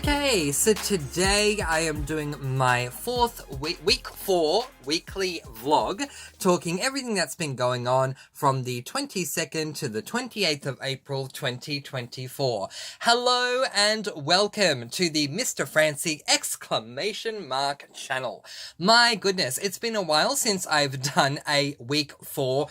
Okay, so today I am doing my week 4 weekly vlog, talking everything that's been going on from the 22nd to the 28th of April 2024. Hello and welcome to the Mr. Francy channel. My goodness, it's been a while since I've done a week 4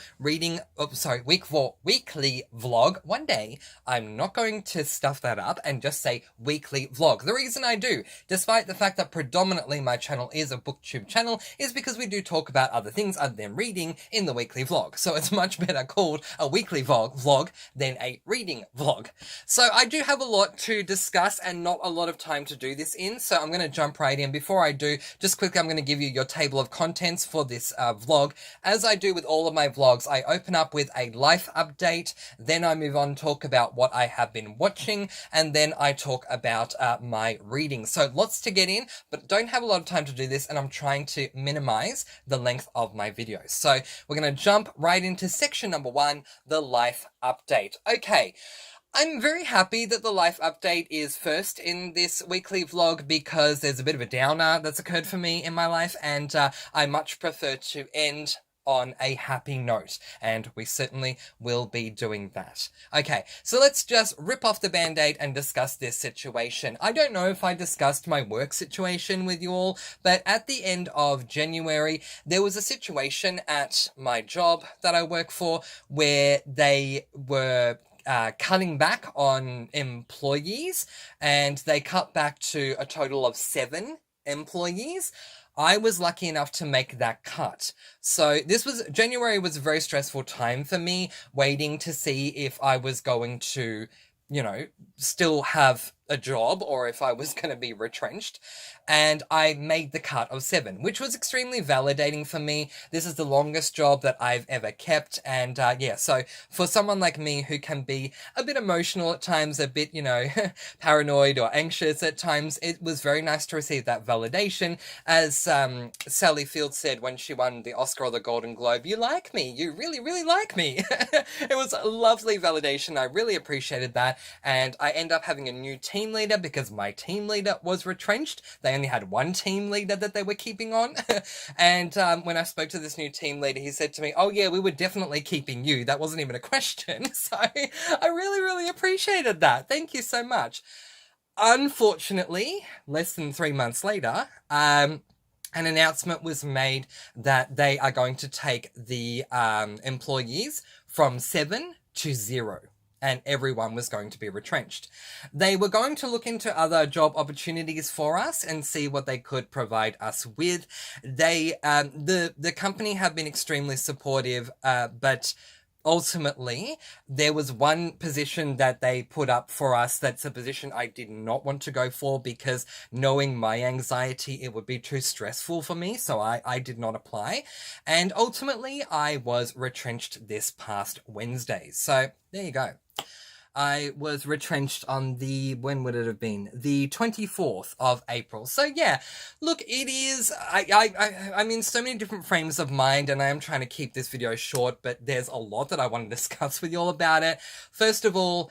weekly vlog. One day, I'm not going to stuff that up and just say weekly vlog. The reason I do, despite the fact that predominantly my channel is a booktube channel, is because we do talk about other things other than reading in the weekly vlog. So it's much better called a weekly vlog than a reading vlog. So I do have a lot to discuss and not a lot of time to do this in, so I'm going to jump right in. Before I do, just quickly, I'm going to give you your table of contents for this vlog. As I do with all of my vlogs, I open up with a life update, then I move on, talk about what I have been watching, and then I talk about my reading. So lots to get in, but don't have a lot of time to do this, and I'm trying to minimize the length of my videos. So we're going to jump right into section number 1, the life update. Okay. I'm very happy that the life update is first in this weekly vlog because there's a bit of a downer that's occurred for me in my life, and I much prefer to end on a happy note, and we certainly will be doing that. Okay, so let's just rip off the band-aid and discuss this situation. I don't know if I discussed my work situation with you all, but at the end of January, there was a situation at my job that I work for where they were cutting back on employees, and they cut back to a total of 7 employees. I was lucky enough to make that cut. So January was a very stressful time for me, waiting to see if I was going to, still have a job or if I was going to be retrenched. And I made the cut of 7, which was extremely validating for me. This is the longest job that I've ever kept. And so for someone like me who can be a bit emotional at times, a bit, paranoid or anxious at times, it was very nice to receive that validation. As Sally Field said when she won the Oscar or the Golden Globe, "You like me. You really, really like me." It was a lovely validation. I really appreciated that. And I end up having a new team leader because my team leader was retrenched. They only had one team leader that they were keeping on. And when I spoke to this new team leader, he said to me, "Oh yeah, we were definitely keeping you. That wasn't even a question." So I really, really appreciated that. Thank you so much. Unfortunately, less than 3 months later, an announcement was made that they are going to take the employees from 7 to 0. And everyone was going to be retrenched. They were going to look into other job opportunities for us and see what they could provide us with. The company have been extremely supportive, but ultimately, there was one position that they put up for us that's a position I did not want to go for because knowing my anxiety, it would be too stressful for me, so I did not apply. And ultimately, I was retrenched this past Wednesday. So, there you go. I was retrenched on when would it have been? The 24th of April. So yeah, look, it is, I'm in so many different frames of mind, and I am trying to keep this video short, but there's a lot that I want to discuss with you all about it. First of all,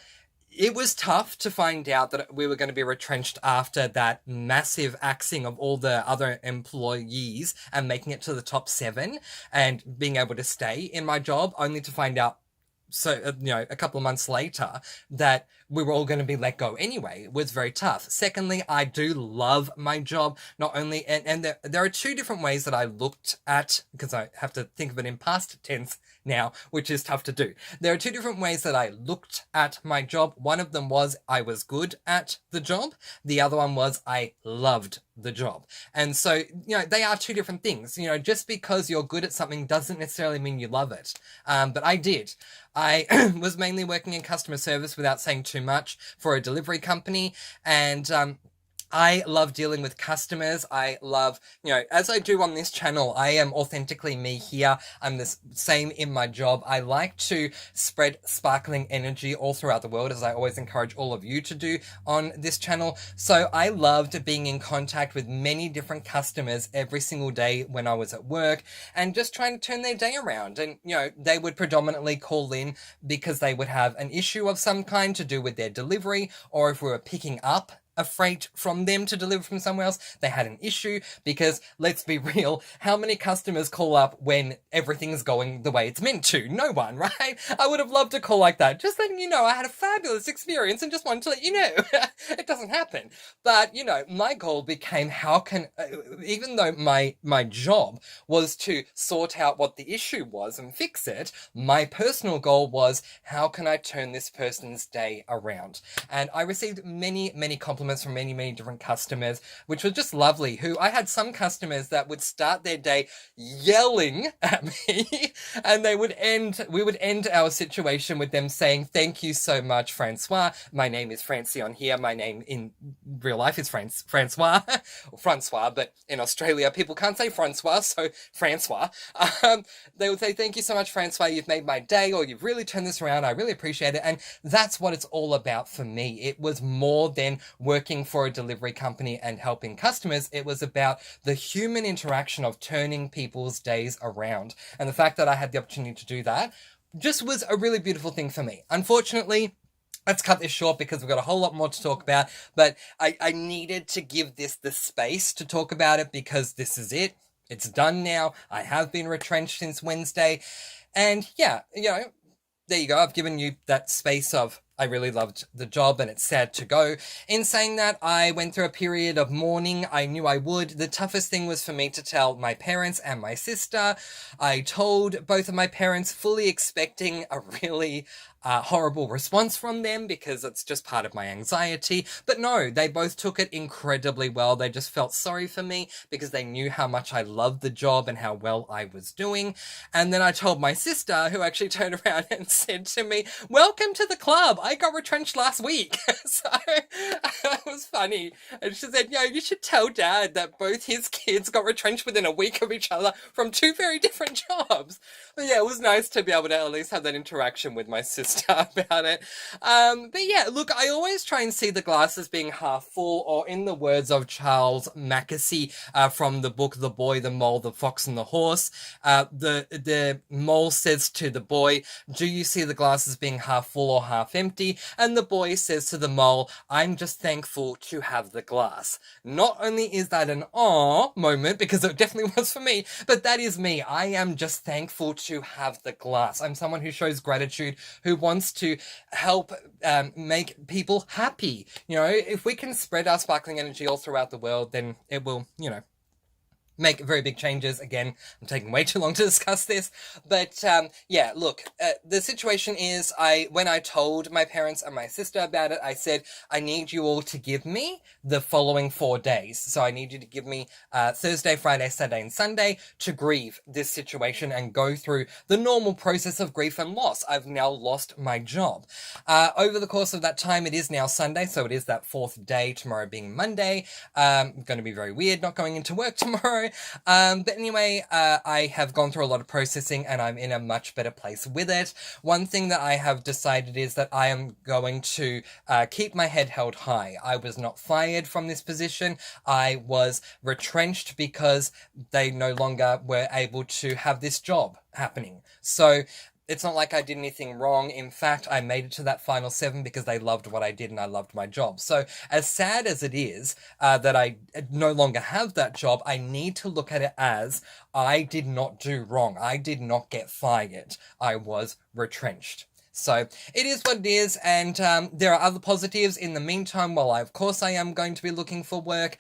it was tough to find out that we were going to be retrenched after that massive axing of all the other employees and making it to the top 7 and being able to stay in my job, only to find out a couple of months later that we were all going to be let go anyway. It was very tough. Secondly, I do love my job. Not only, and there are 2 different ways that I looked at, because I have to think of it in past tense now, which is tough to do. There are 2 different ways that I looked at my job. One of them was I was good at the job. The other one was I loved the job. And so, they are 2 different things. Just because you're good at something doesn't necessarily mean you love it. But I did. I was mainly working in customer service, without saying too much, for a delivery company, and I love dealing with customers. I love, as I do on this channel, I am authentically me here. I'm the same in my job. I like to spread sparkling energy all throughout the world, as I always encourage all of you to do on this channel. So I loved being in contact with many different customers every single day when I was at work, and just trying to turn their day around. And, they would predominantly call in because they would have an issue of some kind to do with their delivery, or if we were picking up a freight from them to deliver from somewhere else. They had an issue because, let's be real, how many customers call up when everything's going the way it's meant to? No one, right? I would have loved a call like that. Just letting you know I had a fabulous experience and just wanted to let you know. It doesn't happen. But, my goal became how can, even though my job was to sort out what the issue was and fix it, my personal goal was how can I turn this person's day around? And I received many, many compliments from many, many different customers, which was just lovely. I had some customers that would start their day yelling at me, and we would end our situation with them saying, "Thank you so much, Francois. My name is Francy on here. My name in real life is Francois, or Francois, but in Australia, people can't say Francois, so Francois." They would say, "Thank you so much, Francois. You've made my day," or "You've really turned this around. I really appreciate it." And that's what it's all about for me. It was more than working for a delivery company and helping customers. It was about the human interaction of turning people's days around. And the fact that I had the opportunity to do that just was a really beautiful thing for me. Unfortunately, let's cut this short because we've got a whole lot more to talk about, but I needed to give this the space to talk about it because this is it. It's done now. I have been retrenched since Wednesday. And yeah, there you go. I've given you that space of I really loved the job and it's sad to go. In saying that, I went through a period of mourning. I knew I would. The toughest thing was for me to tell my parents and my sister. I told both of my parents, fully expecting a really horrible response from them because it's just part of my anxiety. But no, they both took it incredibly well. They just felt sorry for me because they knew how much I loved the job and how well I was doing. And then I told my sister, who actually turned around and said to me, "Welcome to the club. I got retrenched last week." So it was funny. And she said, "You should tell Dad that both his kids got retrenched within a week of each other from two very different jobs." But yeah, it was nice to be able to at least have that interaction with my sister about it. But yeah, look, I always try and see the glass as being half full, or in the words of Charles Mackesy from the book The Boy, the Mole, the Fox and the Horse, the mole says to the boy, "Do you see the glass as being half full or half empty?" And the boy says to the mole, "I'm just thankful to have the glass." Not only is that an aw moment, because it definitely was for me, but that is me. I am just thankful to have the glass. I'm someone who shows gratitude, who wants to help make people happy. If we can spread our sparkling energy all throughout the world, then it will, make very big changes. Again, I'm taking way too long to discuss this, but yeah, look, the situation is when I told my parents and my sister about it, I said, "I need you all to give me the following 4 days. So I need you to give me Thursday, Friday, Saturday, and Sunday to grieve this situation and go through the normal process of grief and loss. I've now lost my job." Over the course of that time, it is now Sunday, so it is that 4th day, tomorrow being Monday. Going to be very weird not going into work tomorrow. But anyway, I have gone through a lot of processing and I'm in a much better place with it. One thing that I have decided is that I am going to keep my head held high. I was not fired from this position. I was retrenched because they no longer were able to have this job happening. So it's not like I did anything wrong. In fact, I made it to that final 7 because they loved what I did and I loved my job. So as sad as it is that I no longer have that job, I need to look at it as I did not do wrong. I did not get fired. I was retrenched. So it is what it is, and there are other positives in the meantime. While of course I am going to be looking for work,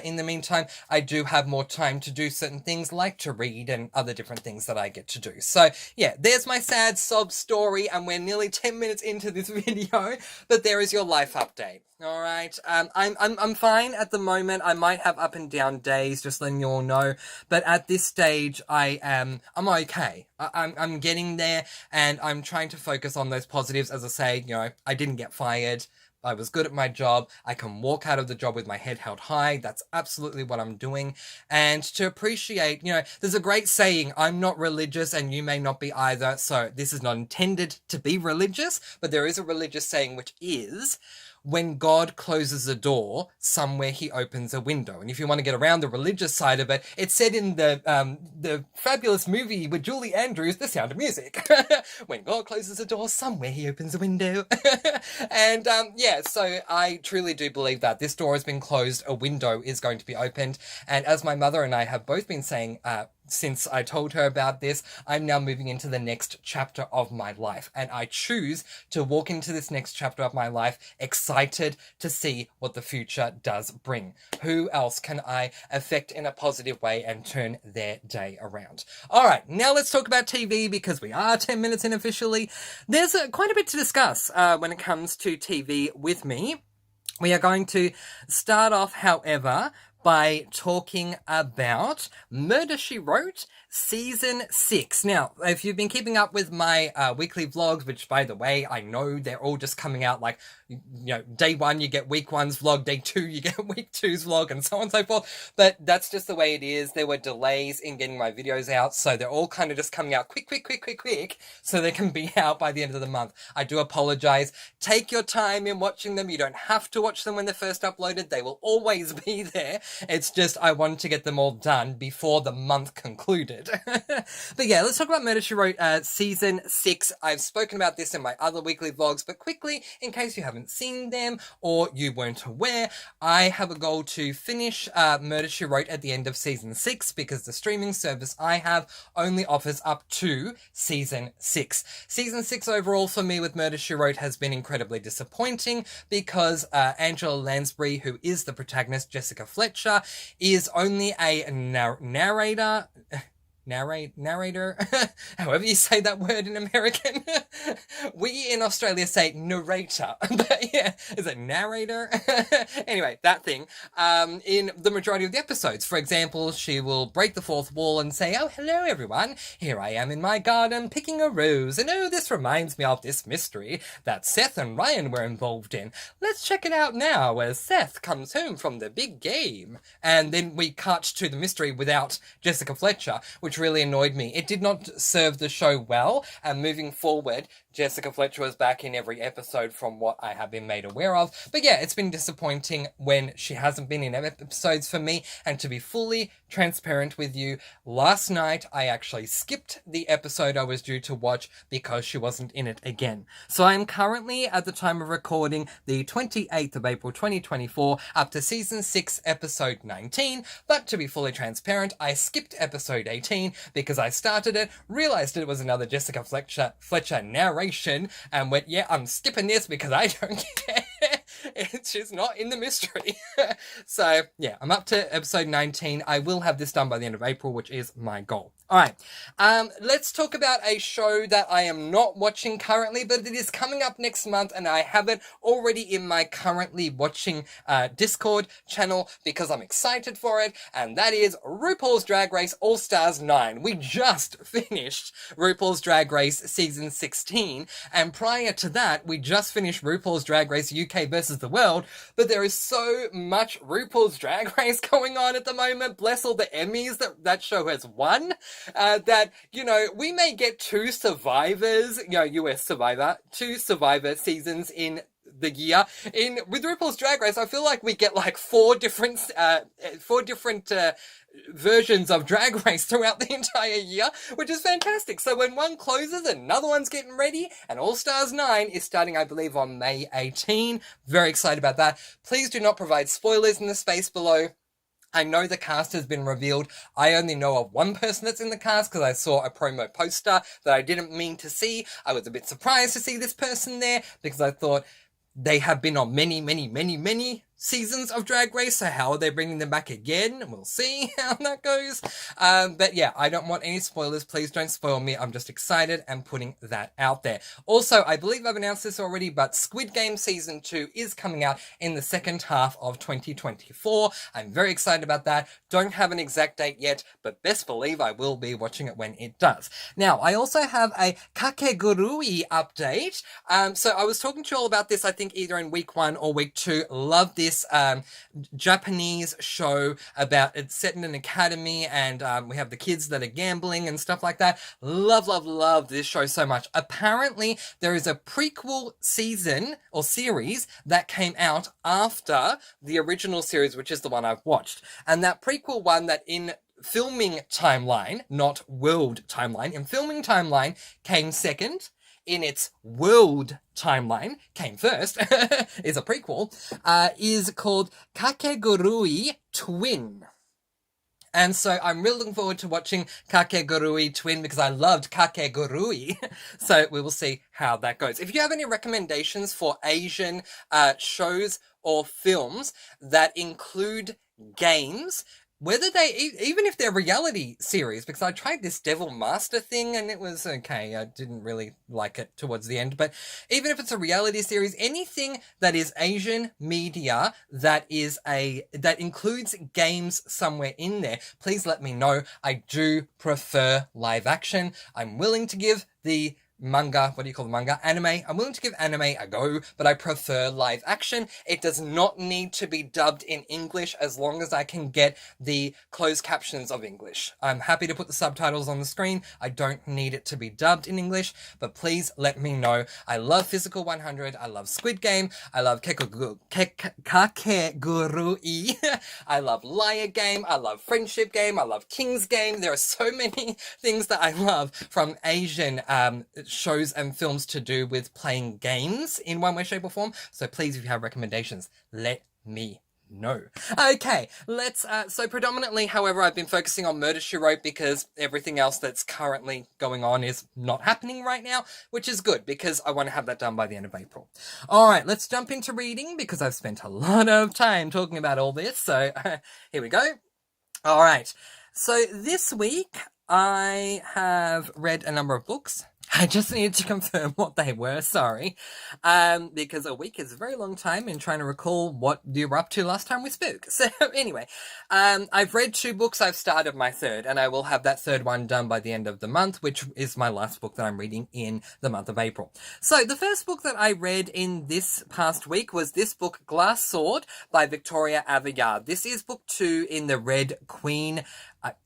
in the meantime, I do have more time to do certain things like to read and other different things that I get to do. So yeah, there's my sad sob story, and we're nearly 10 minutes into this video, but there is your life update. All right, I'm fine at the moment. I might have up and down days, just letting you all know. But at this stage, I'm okay. I'm getting there, and I'm trying to focus on those positives. As I say, I didn't get fired. I was good at my job. I can walk out of the job with my head held high. That's absolutely what I'm doing. And to appreciate, there's a great saying, "I'm not religious and you may not be either." So this is not intended to be religious, but there is a religious saying which is, when God closes a door, somewhere he opens a window. And if you want to get around the religious side of it, it's said in the fabulous movie with Julie Andrews, The Sound of Music. When God closes a door, somewhere he opens a window. And yeah, so I truly do believe that this door has been closed, a window is going to be opened. And as my mother and I have both been saying, since I told her about this, I'm now moving into the next chapter of my life. And I choose to walk into this next chapter of my life excited to see what the future does bring. Who else can I affect in a positive way and turn their day around? All right, now let's talk about TV, because we are 10 minutes in officially. There's quite a bit to discuss when it comes to TV with me. We are going to start off, however, by talking about Murder, She Wrote Season 6. Now, if you've been keeping up with my weekly vlogs, which, by the way, I know they're all just coming out like, you know, day 1 you get week 1's vlog, day 2 you get week 2's vlog, and so on and so forth. But that's just the way it is. There were delays in getting my videos out, so they're all kind of just coming out quick, so they can be out by the end of the month. I do apologize. Take your time in watching them. You don't have to watch them when they're first uploaded. They will always be there. It's just I wanted to get them all done before the month concluded. But yeah, let's talk about Murder, She Wrote Season 6. I've spoken about this in my other weekly vlogs, but quickly, in case you haven't seen them or you weren't aware, I have a goal to finish Murder, She Wrote at the end of Season 6, because the streaming service I have only offers up to Season 6. Season 6 overall for me with Murder, She Wrote has been incredibly disappointing, because Angela Lansbury, who is the protagonist, Jessica Fletcher, is only a narrator, however you say that word in American. We in Australia say narrator, but yeah, is it narrator? Anyway, that thing, in the majority of the episodes. For example, she will break the fourth wall and say, "Oh, hello everyone, here I am in my garden picking a rose, and oh, this reminds me of this mystery that Seth and Ryan were involved in. Let's check it out now as Seth comes home from the big game." And then we cut to the mystery without Jessica Fletcher, which really annoyed me. It did not serve the show well, and moving forward, Jessica Fletcher was back in every episode from what I have been made aware of. But yeah, it's been disappointing when she hasn't been in episodes for me, and to be fully transparent with you, last night I actually skipped the episode I was due to watch because she wasn't in it again. So I am currently, at the time of recording, the 28th of April 2024, up to Season 6, Episode 19, but to be fully transparent, I skipped Episode 18 because I started it, realised it was another Jessica Fletcher narration, and went, yeah, I'm skipping this because I don't care. It's just not in the mystery. So, yeah, I'm up to episode 19. I will have this done by the end of April, which is my goal. All right, let's talk about a show that I am not watching currently, but it is coming up next month, and I have it already in my currently watching Discord channel because I'm excited for it, and that is RuPaul's Drag Race All-Stars 9. We just finished RuPaul's Drag Race Season 16, and prior to that, we just finished RuPaul's Drag Race UK versus the World, but there is so much RuPaul's Drag Race going on at the moment. Bless all the Emmys that show has won. That, you know, we may get 2 Survivors, you know, US Survivor, 2 Survivor seasons in the year. With RuPaul's Drag Race, I feel like we get like 4 different versions of Drag Race throughout the entire year, which is fantastic. So when one closes, another one's getting ready, and All Stars 9 is starting, I believe, on May 18. Very excited about that. Please do not provide spoilers in the space below. I know the cast has been revealed. I only know of one person that's in the cast because I saw a promo poster that I didn't mean to see. I was a bit surprised to see this person there because I thought they have been on many seasons of Drag Race, so how are they bringing them back again? We'll see how that goes. But yeah, I don't want any spoilers. Please don't spoil me. I'm just excited and putting that out there. Also, I believe I've announced this already, but Squid Game Season 2 is coming out in the second half of 2024. I'm very excited about that. Don't have an exact date yet, but best believe I will be watching it when it does. Now, I also have a Kakegurui update. So I was talking to you all about this, I think either in week 1 or week 2. Love this this Japanese show about it's set in an academy, and we have the kids that are gambling and stuff like that. Love, love, love this show so much. Apparently, there is a prequel season or series that came out after the original series, which is the one I've watched. And that prequel one that in filming timeline, not world timeline, in filming timeline came second, in its world timeline came first, is a prequel, is called Kakegurui Twin. And so I'm really looking forward to watching Kakegurui Twin because I loved Kakegurui. So we will see how that goes. If you have any recommendations for Asian shows or films that include games, whether they, even if they're reality series, because I tried this Devil Master thing and it was okay. I didn't really like it towards the end. But even if it's a reality series, anything that is Asian media that includes games somewhere in there, please let me know. I do prefer live action. I'm willing to give the manga, what do you call the manga? Anime. I'm willing to give anime a go, but I prefer live action. It does not need to be dubbed in English as long as I can get the closed captions of English. I'm happy to put the subtitles on the screen. I don't need it to be dubbed in English, but please let me know. I love Physical 100. I love Squid Game. I love Kakegurui. I love Liar Game. I love Friendship Game. I love King's Game. There are so many things that I love from Asian shows and films to do with playing games in one way, shape or form. So please, if you have recommendations, let me know. Okay, let's, so predominantly, however, I've been focusing on Murder, She Wrote because everything else that's currently going on is not happening right now, which is good because I want to have that done by the end of April. All right, let's jump into reading because I've spent a lot of time talking about all this. So here we go. All right. So this week I have read a number of books. I just needed to confirm what they were, sorry. Because a week is a very long time in trying to recall what you were up to last time we spoke. So anyway, I've read 2 books, I've started my third, and I will have that third one done by the end of the month, which is my last book that I'm reading in the month of April. So the first book that I read in this past week was this book, Glass Sword by Victoria Aveyard. This is book 2 in the Red Queen.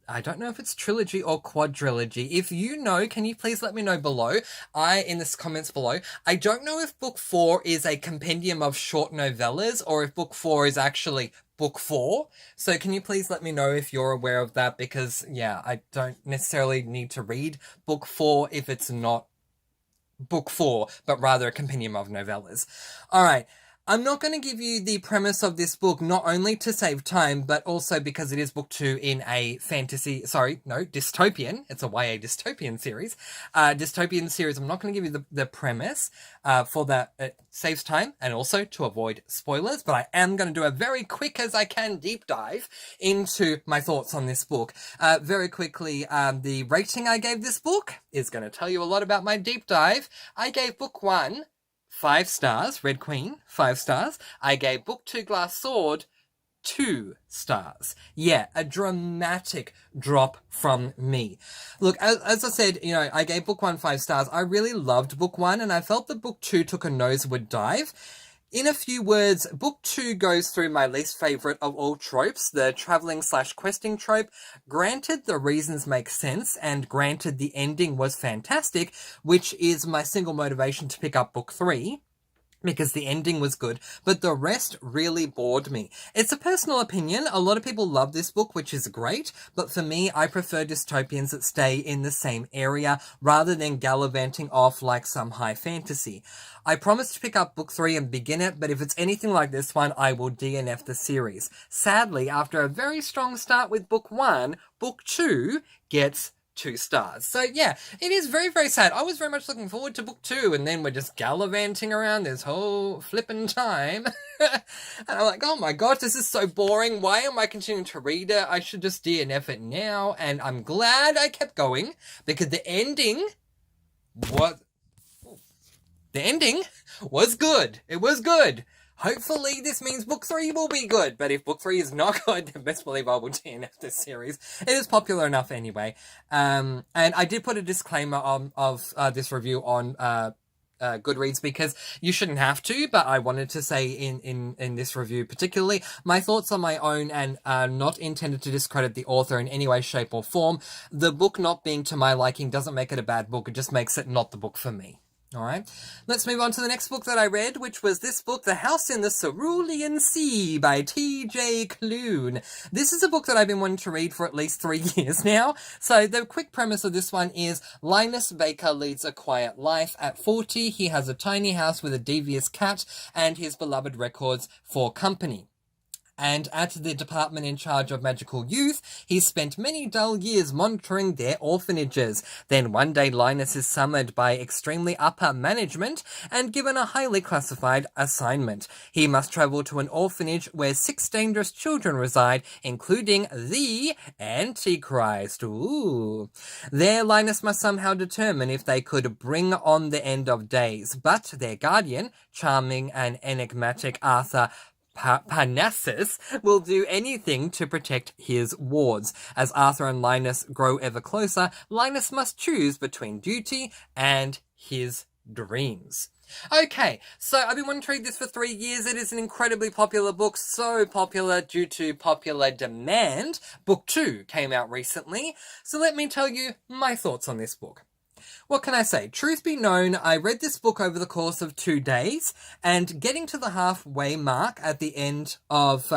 I don't know if it's trilogy or quadrilogy. If you know, can you please let me know below? In the comments below. I don't know if book 4 is a compendium of short novellas or if book 4 is actually book 4. So can you please let me know if you're aware of that? Because, yeah, I don't necessarily need to read book 4 if it's not book 4, but rather a compendium of novellas. All right. I'm not going to give you the premise of this book, not only to save time, but also because it is book 2 in a dystopian. It's a YA dystopian series. Dystopian series, I'm not going to give you the premise for that. It saves time and also to avoid spoilers, but I am going to do a very quick as I can deep dive into my thoughts on this book. Very quickly, the rating I gave this book is going to tell you a lot about my deep dive. I gave book 1 5 stars, Red Queen, 5 stars. I gave book 2, Glass Sword, 2 stars. Yeah, a dramatic drop from me. Look, as I said, I gave book 1 5 stars. I really loved book 1 and I felt that book 2 took a noseward dive. In a few words, book 2 goes through my least favourite of all tropes, the travelling/questing trope. Granted, the reasons make sense, and granted, the ending was fantastic, which is my single motivation to pick up book 3. Because the ending was good, but the rest really bored me. It's a personal opinion. A lot of people love this book, which is great, but for me, I prefer dystopians that stay in the same area rather than gallivanting off like some high fantasy. I promise to pick up book 3 and begin it, but if it's anything like this one, I will DNF the series. Sadly, after a very strong start with book 1, book 2 gets 2 stars. So yeah, it is very, very sad. I was very much looking forward to book 2, and then we're just gallivanting around this whole flippin' time. And I'm like, oh my gosh, this is so boring. Why am I continuing to read it? I should just DNF it now. And I'm glad I kept going, because the ending was good. It was good. Hopefully this means book 3 will be good, but if book 3 is not good, then best believe I will DNF this series. It is popular enough anyway. And I did put a disclaimer of this review on Goodreads, because you shouldn't have to, but I wanted to say in this review particularly, my thoughts are my own and are not intended to discredit the author in any way, shape or form. The book not being to my liking doesn't make it a bad book, it just makes it not the book for me. Alright, let's move on to the next book that I read, which was this book, The House in the Cerulean Sea by T.J. Klune. This is a book that I've been wanting to read for at least 3 years now. So the quick premise of this one is Linus Baker leads a quiet life. At 40, he has a tiny house with a devious cat and his beloved records for company. And at the department in charge of magical youth, he's spent many dull years monitoring their orphanages. Then one day Linus is summoned by extremely upper management and given a highly classified assignment. He must travel to an orphanage where 6 dangerous children reside, including the Antichrist. Ooh. There, Linus must somehow determine if they could bring on the end of days. But their guardian, charming and enigmatic Arthur Parnassus, will do anything to protect his wards. As Arthur and Linus grow ever closer, Linus must choose between duty and his dreams. Okay, so I've been wanting to read this for 3 years. It is an incredibly popular book, so popular due to popular demand. Book 2 came out recently, so let me tell you my thoughts on this book. What can I say? Truth be known, I read this book over the course of 2 days, and getting to the halfway mark at the end of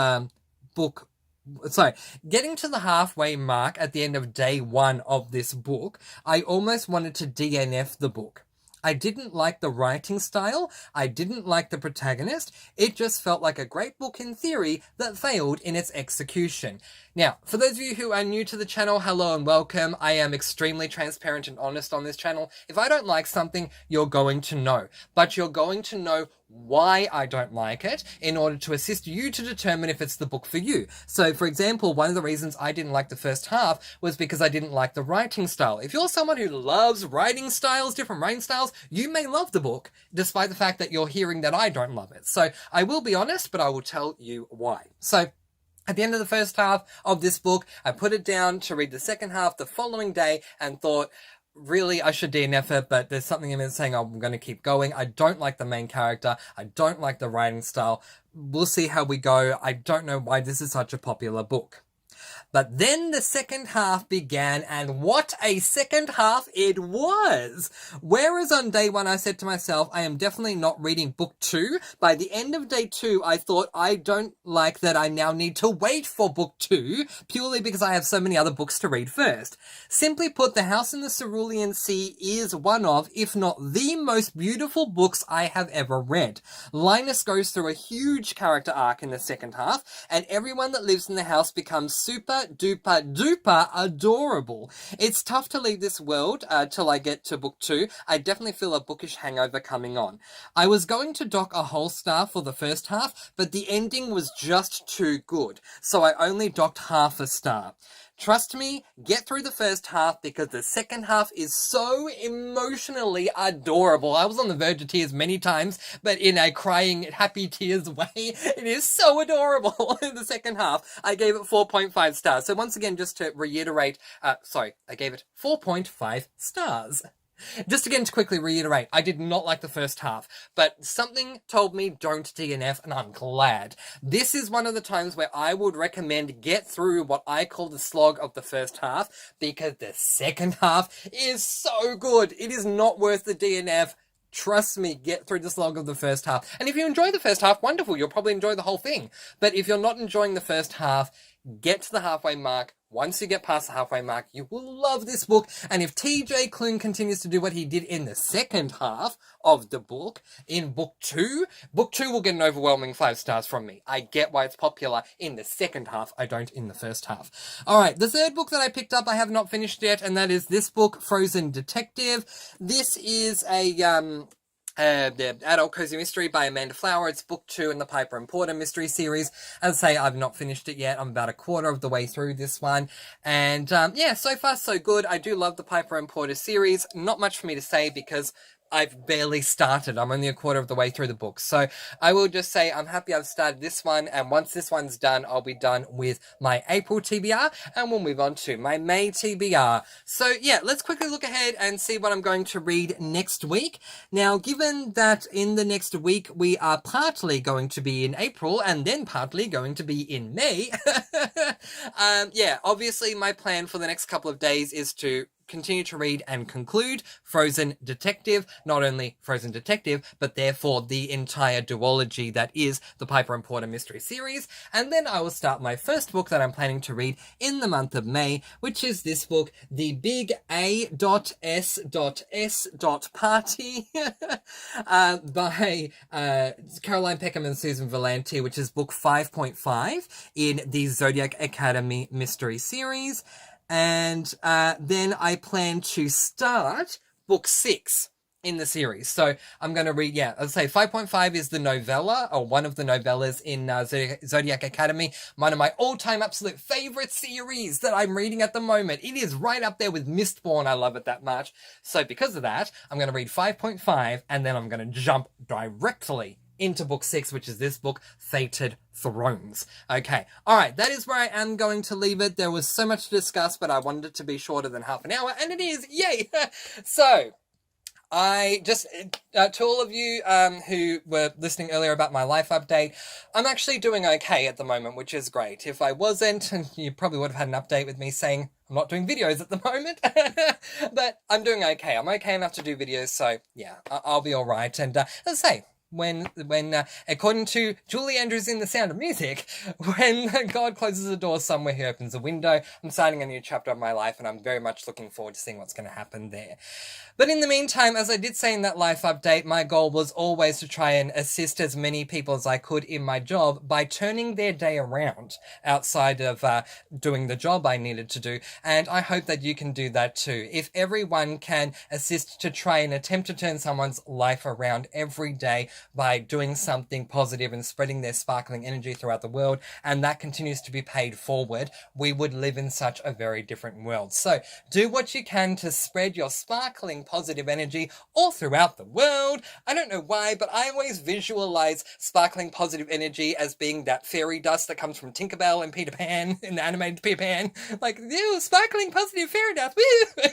getting to the halfway mark at the end of day 1 of this book, I almost wanted to DNF the book. I didn't like the writing style, I didn't like the protagonist, it just felt like a great book in theory that failed in its execution. Now, for those of you who are new to the channel, hello and welcome. I am extremely transparent and honest on this channel. If I don't like something, you're going to know. But you're going to know why I don't like it in order to assist you to determine if it's the book for you. So, for example, one of the reasons I didn't like the first half was because I didn't like the writing style. If you're someone who loves writing styles, different writing styles, you may love the book, despite the fact that you're hearing that I don't love it. So, I will be honest, but I will tell you why. So, at the end of the first half of this book, I put it down to read the second half the following day and thought, really, I should DNF it, but there's something in it saying I'm going to keep going. I don't like the main character. I don't like the writing style. We'll see how we go. I don't know why this is such a popular book. But then the second half began, and what a second half it was! Whereas on day 1 I said to myself, I am definitely not reading book 2, by the end of day 2 I thought, I don't like that I now need to wait for book 2, purely because I have so many other books to read first. Simply put, The House in the Cerulean Sea is one of, if not the most beautiful books I have ever read. Linus goes through a huge character arc in the second half, and everyone that lives in the house becomes super duper adorable. It's tough to leave this world till I get to book 2. I definitely feel a bookish hangover coming on. I was going to dock a whole star for the first half, but the ending was just too good, so I only docked half a star. Trust me, get through the first half because the second half is so emotionally adorable. I was on the verge of tears many times, but in a crying, happy tears way. It is so adorable in the second half. I gave it 4.5 stars. So once again, just to reiterate, I gave it 4.5 stars. Just again to quickly reiterate, I did not like the first half, but something told me don't DNF, and I'm glad. This is one of the times where I would recommend get through what I call the slog of the first half, because the second half is so good. It is not worth the DNF. Trust me, get through the slog of the first half. And if you enjoy the first half, wonderful, you'll probably enjoy the whole thing. But if you're not enjoying the first half, get to the halfway mark. Once you get past the halfway mark, you will love this book. And if T.J. Klune continues to do what he did in the second half of the book, in book 2 will get an overwhelming 5 stars from me. I get why it's popular in the second half. I don't in the first half. Alright, the third book that I picked up, I have not finished yet, and that is this book, Frozen Detective. This is the Adult Cozy Mystery by Amanda Flower. It's book 2 in the Piper and Porter mystery series. As I say, I've not finished it yet. I'm about a quarter of the way through this one. And yeah, so far so good. I do love the Piper and Porter series. Not much for me to say because I've barely started. I'm only a quarter of the way through the book. So I will just say I'm happy I've started this one. And once this one's done, I'll be done with my April TBR and we'll move on to my May TBR. So yeah, let's quickly look ahead and see what I'm going to read next week. Now, given that in the next week we are partly going to be in April and then partly going to be in May, yeah, obviously my plan for the next couple of days is to continue to read and conclude Frozen Detective, not only Frozen Detective, but therefore the entire duology that is the Piper and Porter mystery series. And then I will start my first book that I'm planning to read in the month of May, which is this book, The Big A.S.S. Party, by Caroline Peckham and Susan Valenti, which is book 5.5 in the Zodiac Academy mystery series. And then I plan to start book 6 in the series. So I'm going to read, yeah, I'll say 5.5 is the novella, or one of the novellas in Zodiac Academy, one of my all-time absolute favorite series that I'm reading at the moment. It is right up there with Mistborn. I love it that much. So because of that, I'm going to read 5.5, and then I'm going to jump directly into book 6, which is this book, Fated Thrones. Okay, alright, that is where I am going to leave it. There was so much to discuss, but I wanted it to be shorter than half an hour, and it is! Yay! So, I just, to all of you who were listening earlier about my life update, I'm actually doing okay at the moment, which is great. If I wasn't, you probably would have had an update with me saying I'm not doing videos at the moment, but I'm doing okay. I'm okay enough to do videos, so yeah, I'll be alright. And as I say, when according to Julie Andrews in The Sound of Music, when God closes a door somewhere, he opens a window. I'm starting a new chapter of my life, and I'm very much looking forward to seeing what's going to happen there. But in the meantime, as I did say in that life update, my goal was always to try and assist as many people as I could in my job by turning their day around outside of doing the job I needed to do. And I hope that you can do that too. If everyone can assist to try and attempt to turn someone's life around every day by doing something positive and spreading their sparkling energy throughout the world, and that continues to be paid forward, we would live in such a very different world. So do what you can to spread your sparkling positive energy all throughout the world. I don't know why, but I always visualize sparkling positive energy as being that fairy dust that comes from Tinkerbell and Peter Pan in the animated Peter Pan. Like, ew, sparkling positive fairy dust, woo!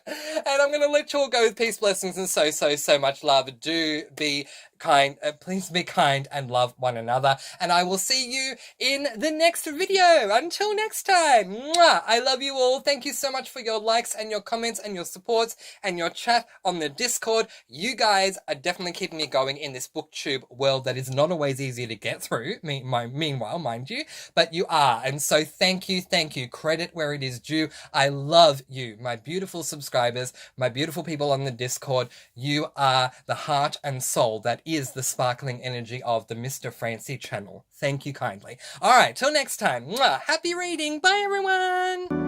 And I'm gonna let you all go with peace, blessings, and so much love. Do be kind, please be kind and love one another, and I will see you in the next video. Until next time, mwah! I love you all. Thank you so much for your likes and your comments and your supports and your chat on the Discord. You guys are definitely keeping me going in this booktube world that is not always easy to get through, meanwhile, mind you, but you are, and so thank you, credit where it is due. I love you, my beautiful subscribers, my beautiful people on the Discord. You are the heart and soul that is the sparkling energy of the Mr. Francy channel. Thank you kindly. Alright, till next time. Mwah, happy reading. Bye, everyone.